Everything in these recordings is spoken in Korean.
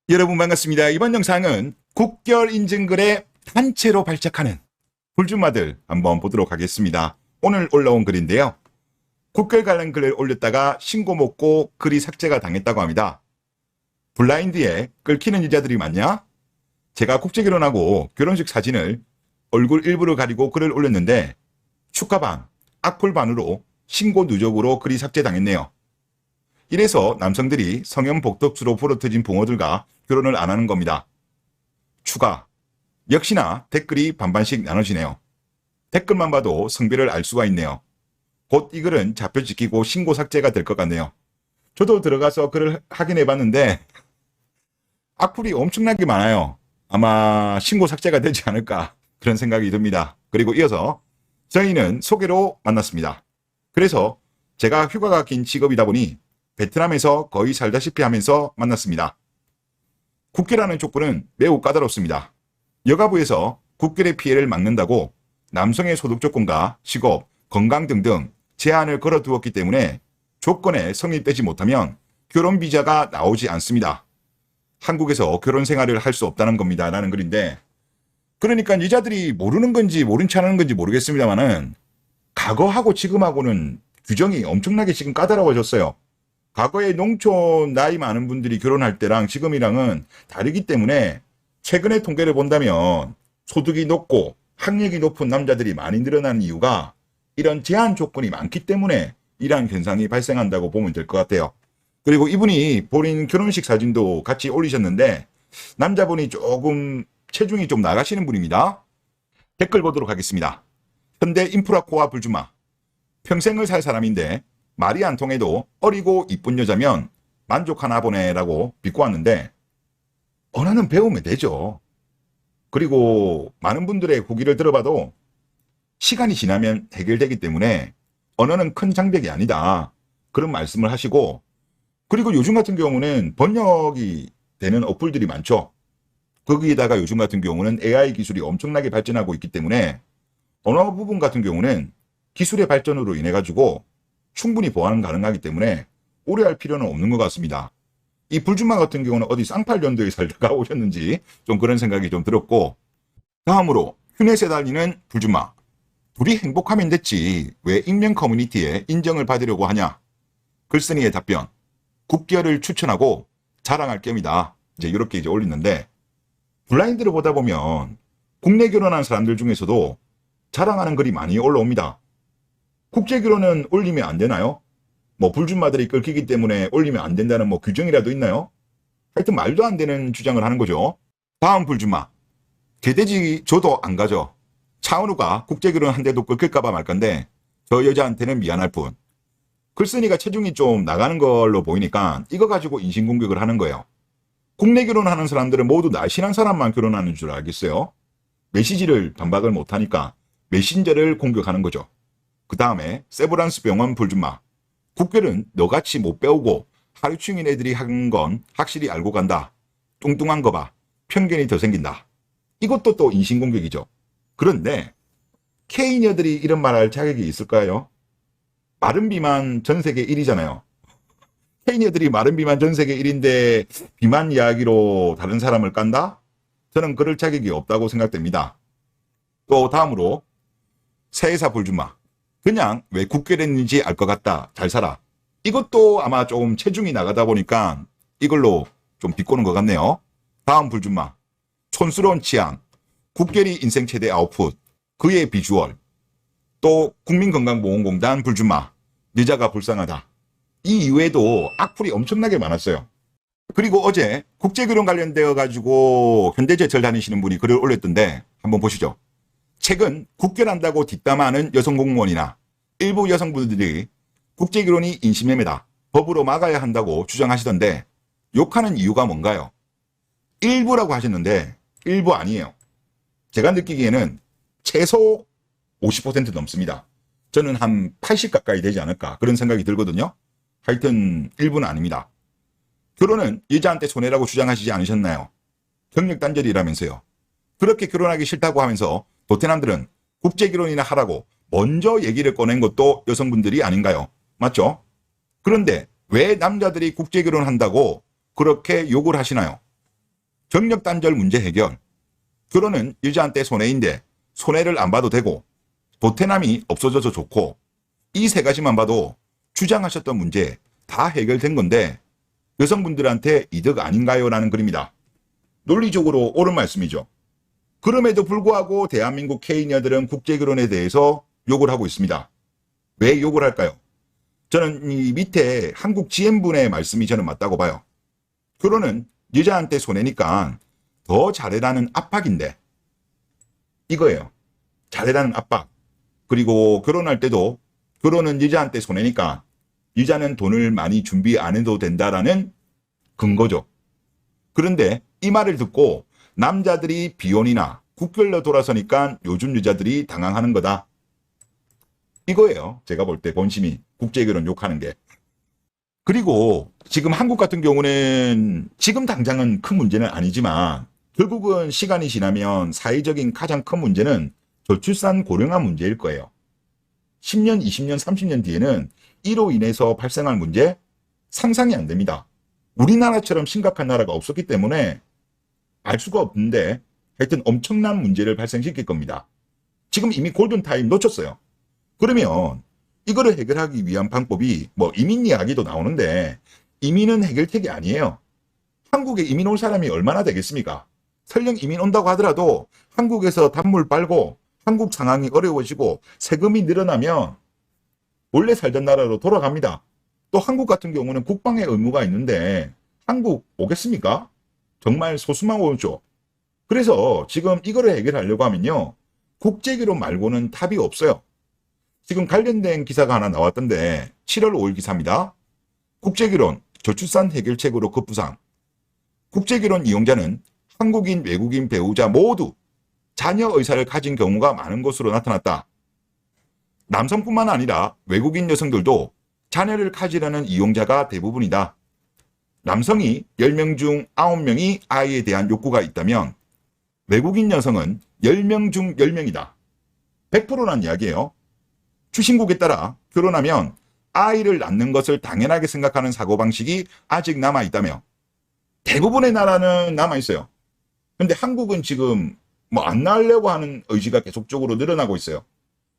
여러분 반갑습니다. 이번 영상은 국결 인증글에 단체로 발작하는 불주마들 한번 보도록 하겠습니다. 오늘 올라온 글인데요. 국결 관련 글을 올렸다가 신고 먹고 글이 삭제가 당했다고 합니다. 블라인드에 끓기는 여자들이 많냐? 제가 국제결혼하고 결혼식 사진을 얼굴 일부를 가리고 글을 올렸는데 축하반, 악플반으로 신고 누적으로 글이 삭제당했네요. 이래서 남성들이 성형 복덕수로 부러뜨진 붕어들과 결혼을 안 하는 겁니다. 추가. 역시나 댓글이 반반씩 나눠지네요. 댓글만 봐도 성별을 알 수가 있네요. 곧 이 글은 잡혀 지키고 신고 삭제가 될 것 같네요. 저도 들어가서 글을 확인해 봤는데 악플이 엄청나게 많아요. 아마 신고 삭제가 되지 않을까 그런 생각이 듭니다. 그리고 이어서 저희는 소개로 만났습니다. 그래서 제가 휴가가 긴 직업이다 보니 베트남에서 거의 살다시피 하면서 만났습니다. 국결하는 족보는 매우 까다롭습니다. 여가부에서 국결의 피해를 막는다고 남성의 소득 조건과 직업, 건강 등등 제한을 걸어두었기 때문에 조건에 성립되지 못하면 결혼 비자가 나오지 않습니다. 한국에서 결혼 생활을 할 수 없다는 겁니다. 라는 글인데, 그러니까 여자들이 모르는 건지 모른 체 하는 건지 모르겠습니다만은 과거하고 지금하고는 규정이 엄청나게 지금 까다로워졌어요. 과거에 농촌 나이 많은 분들이 결혼할 때랑 지금이랑은 다르기 때문에 최근의 통계를 본다면 소득이 높고 학력이 높은 남자들이 많이 늘어나는 이유가 이런 제한 조건이 많기 때문에 이러한 현상이 발생한다고 보면 될 것 같아요. 그리고 이분이 본인 결혼식 사진도 같이 올리셨는데 남자분이 조금 체중이 좀 나가시는 분입니다. 댓글 보도록 하겠습니다. 현대 인프라코아 불주마. 평생을 살 사람인데 말이 안 통해도 어리고 이쁜 여자면 만족하나 보네라고 비꼬았는데 언어는 배우면 되죠. 그리고 많은 분들의 후기를 들어봐도 시간이 지나면 해결되기 때문에 언어는 큰 장벽이 아니다. 그런 말씀을 하시고, 그리고 요즘 같은 경우는 번역이 되는 어플들이 많죠. 거기에다가 요즘 같은 경우는 AI 기술이 엄청나게 발전하고 있기 때문에 언어 부분 같은 경우는 기술의 발전으로 인해 가지고 충분히 보완 가능하기 때문에 오래할 필요는 없는 것 같습니다. 이 불주마 같은 경우는 어디 쌍팔년도에 살다가 오셨는지 좀 그런 생각이 좀 들었고, 다음으로 휴넷에 달리는 불주마. 둘이 행복하면 됐지 왜 익명 커뮤니티에 인정을 받으려고 하냐? 글쓴이의 답변. 국결을 추천하고 자랑할 겸이다. 이렇게 올리는데, 블라인드를 보다 보면 국내 결혼한 사람들 중에서도 자랑하는 글이 많이 올라옵니다. 국제 결혼은 올리면 안 되나요? 불주마들이 끓기기 때문에 올리면 안 된다는 규정이라도 있나요? 하여튼 말도 안 되는 주장을 하는 거죠. 다음 불주마. 개돼지 저도 안 가죠. 차은우가 국제 결혼 한 대도 끓길까봐 말 건데 저 여자한테는 미안할 뿐. 글쓴이가 체중이 좀 나가는 걸로 보이니까 이거 가지고 인신공격을 하는 거예요. 국내 결혼하는 사람들은 모두 날씬한 사람만 결혼하는 줄 알겠어요? 메시지를 반박을 못하니까 메신저를 공격하는 거죠. 그 다음에 세브란스 병원 불주마. 국결은 너같이 못 배우고 하루 중인 애들이 하는 건 확실히 알고 간다. 뚱뚱한 거 봐. 편견이 더 생긴다. 이것도 또 인신공격이죠. 그런데 K녀들이 이런 말 할 자격이 있을까요? 마른 비만 전 세계 1위잖아요. K녀들이 마른 비만 전 세계 1위인데 비만 이야기로 다른 사람을 깐다? 저는 그럴 자격이 없다고 생각됩니다. 또 다음으로 세해사 불주마. 그냥 왜 국결했는지 알 것 같다. 잘 살아. 이것도 아마 조금 체중이 나가다 보니까 이걸로 좀 비꼬는 것 같네요. 다음 불주마. 촌스러운 취향. 국결이 인생 최대 아웃풋. 그의 비주얼. 또 국민건강보험공단 불주마. 여자가 불쌍하다. 이 이외에도 악플이 엄청나게 많았어요. 그리고 어제 국제결혼 관련되어 가지고 현대제철 다니시는 분이 글을 올렸던데 한번 보시죠. 최근 국결한다고 뒷담화하는 여성 공무원이나 일부 여성분들이 국제결혼이 인신매매다. 법으로 막아야 한다고 주장하시던데 욕하는 이유가 뭔가요? 일부라고 하셨는데 일부 아니에요. 제가 느끼기에는 최소 50% 넘습니다. 저는 한 80 가까이 되지 않을까 그런 생각이 들거든요. 하여튼 일부는 아닙니다. 결혼은 여자한테 손해라고 주장하시지 않으셨나요? 경력 단절이라면서요. 그렇게 결혼하기 싫다고 하면서 도태남들은 국제결혼이나 하라고 먼저 얘기를 꺼낸 것도 여성분들이 아닌가요? 맞죠? 그런데 왜 남자들이 국제결혼한다고 그렇게 욕을 하시나요? 경력 단절 문제 해결, 결혼은 여자한테 손해인데 손해를 안 봐도 되고 도태남이 없어져서 좋고, 이 세 가지만 봐도 주장하셨던 문제 다 해결된 건데 여성분들한테 이득 아닌가요? 라는 글입니다. 논리적으로 옳은 말씀이죠. 그럼에도 불구하고 대한민국 K녀들은 국제결혼에 대해서 욕을 하고 있습니다. 왜 욕을 할까요? 저는 이 밑에 한국 지엠분의 말씀이 저는 맞다고 봐요. 결혼은 여자한테 손해니까 더 잘해라는 압박인데, 이거예요. 잘해라는 압박. 그리고 결혼할 때도 결혼은 여자한테 손해니까 여자는 돈을 많이 준비 안 해도 된다라는 근거죠. 그런데 이 말을 듣고 남자들이 비혼이나 국결로 돌아서니까 요즘 여자들이 당황하는 거다. 이거예요. 제가 볼 때 본심이 국제결혼 욕하는 게. 그리고 지금 한국 같은 경우는 지금 당장은 큰 문제는 아니지만 결국은 시간이 지나면 사회적인 가장 큰 문제는 저출산 고령화 문제일 거예요. 10년, 20년, 30년 뒤에는 이로 인해서 발생할 문제 상상이 안 됩니다. 우리나라처럼 심각한 나라가 없었기 때문에 알 수가 없는데 하여튼 엄청난 문제를 발생시킬 겁니다. 지금 이미 골든타임 놓쳤어요. 그러면 이거를 해결하기 위한 방법이 뭐 이민 이야기도 나오는데 이민은 해결책이 아니에요. 한국에 이민 올 사람이 얼마나 되겠습니까? 설령 이민 온다고 하더라도 한국에서 단물 빨고 한국 상황이 어려워지고 세금이 늘어나면 원래 살던 나라로 돌아갑니다. 또 한국 같은 경우는 국방의 의무가 있는데 한국 오겠습니까? 정말 소수만 오죠. 그래서 지금 이거를 해결하려고 하면요, 국제결혼 말고는 답이 없어요. 지금 관련된 기사가 하나 나왔던데 7월 5일 기사입니다. 국제결혼 저출산 해결책으로 급부상. 국제결혼 이용자는 한국인, 외국인 배우자 모두 자녀 의사를 가진 경우가 많은 것으로 나타났다. 남성뿐만 아니라 외국인 여성들도 자녀를 가지려는 이용자가 대부분이다. 남성이 10명 중 9명이 아이에 대한 욕구가 있다면 외국인 여성은 10명 중 10명이다. 100%란 이야기예요. 추신국에 따라 결혼하면 아이를 낳는 것을 당연하게 생각하는 사고방식이 아직 남아있다며 대부분의 나라는 남아있어요. 근데 한국은 지금 뭐 안 낳으려고 하는 의지가 계속적으로 늘어나고 있어요.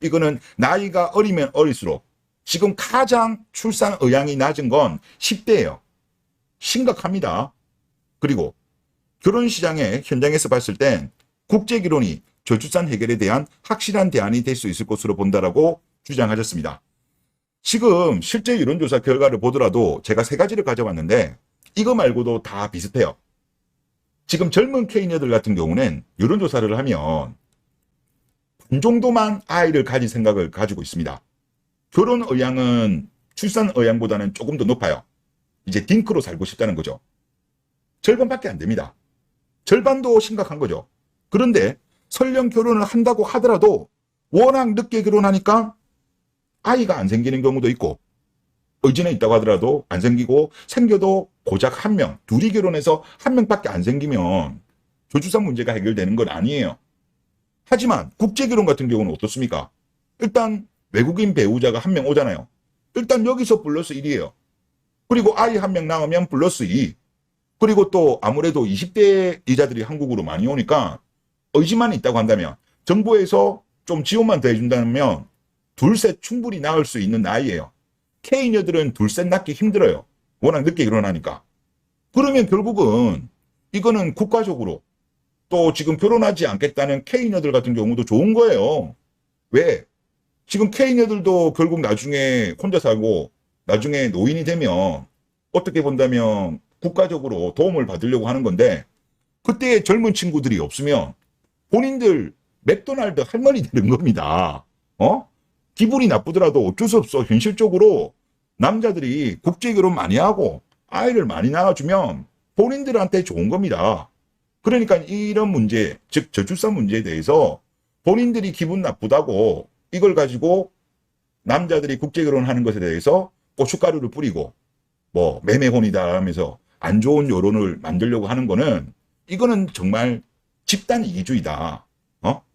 이거는 나이가 어리면 어릴수록 지금 가장 출산 의향이 낮은 건 10대예요. 심각합니다. 그리고 결혼 시장의 현장에서 봤을 땐 국제결혼이 저출산 해결에 대한 확실한 대안이 될 수 있을 것으로 본다라고 주장하셨습니다. 지금 실제 여론조사 결과를 보더라도 제가 세 가지를 가져왔는데 이거 말고도 다 비슷해요. 지금 젊은 K녀들 같은 경우는 여론조사를 하면 반 정도만 아이를 가질 생각을 가지고 있습니다. 결혼 의향은 출산 의향보다는 조금 더 높아요. 이제 딩크로 살고 싶다는 거죠. 절반밖에 안 됩니다. 절반도 심각한 거죠. 그런데 설령 결혼을 한다고 하더라도 워낙 늦게 결혼하니까 아이가 안 생기는 경우도 있고, 의지는 있다고 하더라도 안 생기고, 생겨도 고작 한 명, 둘이 결혼해서 한 명밖에 안 생기면 저출산 문제가 해결되는 건 아니에요. 하지만 국제결혼 같은 경우는 어떻습니까? 일단 외국인 배우자가 한 명 오잖아요. 일단 여기서 플러스 1이에요. 그리고 아이 한 명 낳으면 플러스 2. 그리고 또 아무래도 20대 여자들이 한국으로 많이 오니까 의지만 있다고 한다면, 정부에서 좀 지원만 더 해준다면 둘셋 충분히 낳을 수 있는 나이예요. K녀들은 둘셋 낳기 힘들어요. 워낙 늦게 결혼하니까. 그러면 결국은 이거는 국가적으로 또 지금 결혼하지 않겠다는 K녀들 같은 경우도 좋은 거예요. 왜? 지금 K녀들도 결국 나중에 혼자 살고 나중에 노인이 되면 어떻게 본다면 국가적으로 도움을 받으려고 하는 건데, 그때 젊은 친구들이 없으면 본인들 맥도날드 할머니 되는 겁니다. 기분이 나쁘더라도 어쩔 수 없어. 현실적으로 남자들이 국제결혼 많이 하고 아이를 많이 낳아주면 본인들한테 좋은 겁니다. 그러니까 이런 문제, 즉 저출산 문제에 대해서 본인들이 기분 나쁘다고 이걸 가지고 남자들이 국제결혼하는 것에 대해서 고춧가루를 뿌리고 뭐 매매혼이다 하면서 안 좋은 여론을 만들려고 하는 거는, 이거는 정말 집단 이기주의다.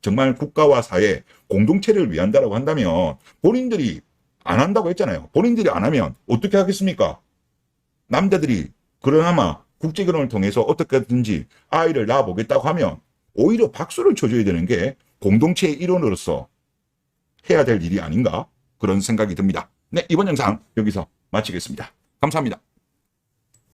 정말 국가와 사회, 공동체를 위한다라고 한다면 본인들이 안 한다고 했잖아요. 본인들이 안 하면 어떻게 하겠습니까? 남자들이 그러나마 국제결혼을 통해서 어떻게든지 아이를 낳아보겠다고 하면 오히려 박수를 쳐줘야 되는 게 공동체의 일원으로서 해야 될 일이 아닌가 그런 생각이 듭니다. 네, 이번 영상 여기서 마치겠습니다. 감사합니다.